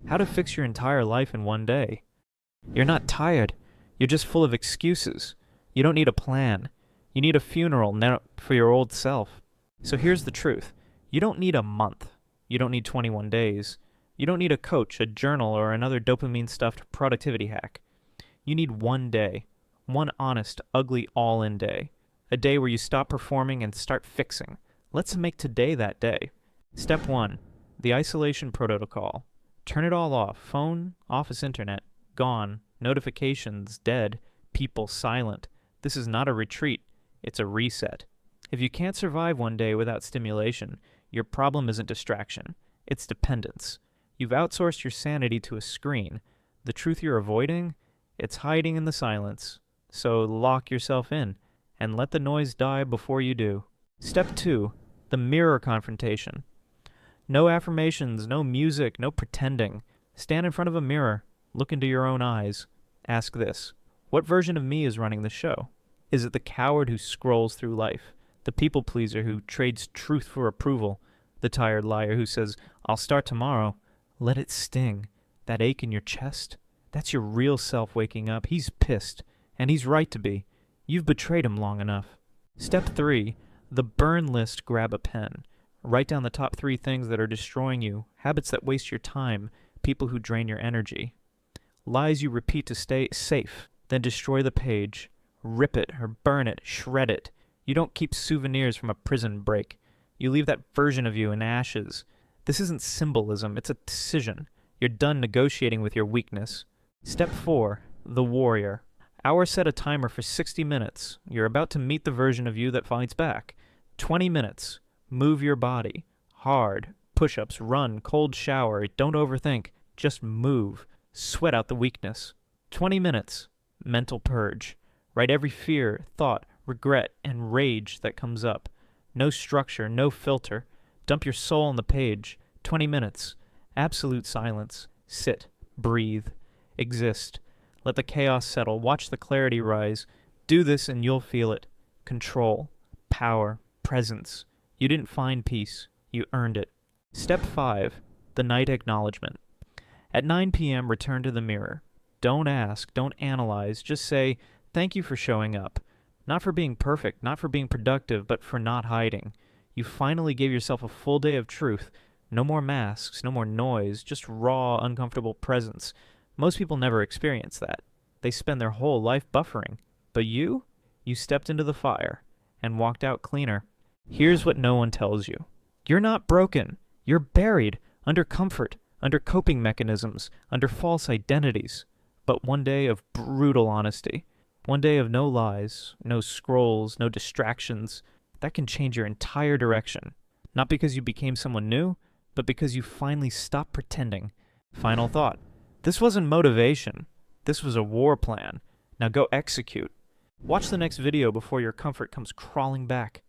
How to fix your entire life in one day. You're not tired. You're just full of excuses. You don't need a plan. You need a funeral now for your old self. So here's the truth. You don't need a month. You don't need 21 days. You don't need a coach, a journal, or another dopamine-stuffed productivity hack. You need one day. One honest, ugly, all-in day. A day where you stop performing and start fixing. Let's make today that day. Step 1. The isolation protocol. Turn it all off. Phone, office internet, gone. Notifications, dead. People, silent. This is not a retreat. It's a reset. If you can't survive one day without stimulation, your problem isn't distraction. It's dependence. You've outsourced your sanity to a screen. The truth you're avoiding? It's hiding in the silence. So lock yourself in, and let the noise die before you do. Step 2. The mirror confrontation. No affirmations, no music, no pretending. Stand in front of a mirror. Look into your own eyes. Ask this. What version of me is running the show? Is it the coward who scrolls through life? The people pleaser who trades truth for approval? The tired liar who says, I'll start tomorrow? Let it sting. That ache in your chest? That's your real self waking up. He's pissed. And he's right to be. You've betrayed him long enough. Step 3. The burn list. Grab a pen. Write down the top 3 things that are destroying you, habits that waste your time, people who drain your energy. Lies you repeat to stay safe. Then destroy the page. Rip it or burn it, shred it. You don't keep souvenirs from a prison break. You leave that version of you in ashes. This isn't symbolism, it's a decision. You're done negotiating with your weakness. Step 4. The warrior. Set a timer for 60 minutes. You're about to meet the version of you that fights back. 20 minutes. Move your body. Hard. Push-ups, run, cold shower. Don't overthink. Just move. Sweat out the weakness. 20 minutes. Mental purge. Write every fear, thought, regret, and rage that comes up. No structure, no filter. Dump your soul on the page. 20 minutes. Absolute silence. Sit. Breathe. Exist. Let the chaos settle. Watch the clarity rise. Do this and you'll feel it. Control. Power. Presence. You didn't find peace. You earned it. Step 5. The night acknowledgement. At 9 p.m., return to the mirror. Don't ask. Don't analyze. Just say, thank you for showing up. Not for being perfect, not for being productive, but for not hiding. You finally gave yourself a full day of truth. No more masks, no more noise, just raw, uncomfortable presence. Most people never experience that. They spend their whole life buffering. But you stepped into the fire and walked out cleaner. Here's what no one tells you. You're not broken. You're buried under comfort, under coping mechanisms, under false identities. But one day of brutal honesty. One day of no lies, no scrolls, no distractions. That can change your entire direction. Not because you became someone new, but because you finally stopped pretending. Final thought. This wasn't motivation. This was a war plan. Now go execute. Watch the next video before your comfort comes crawling back.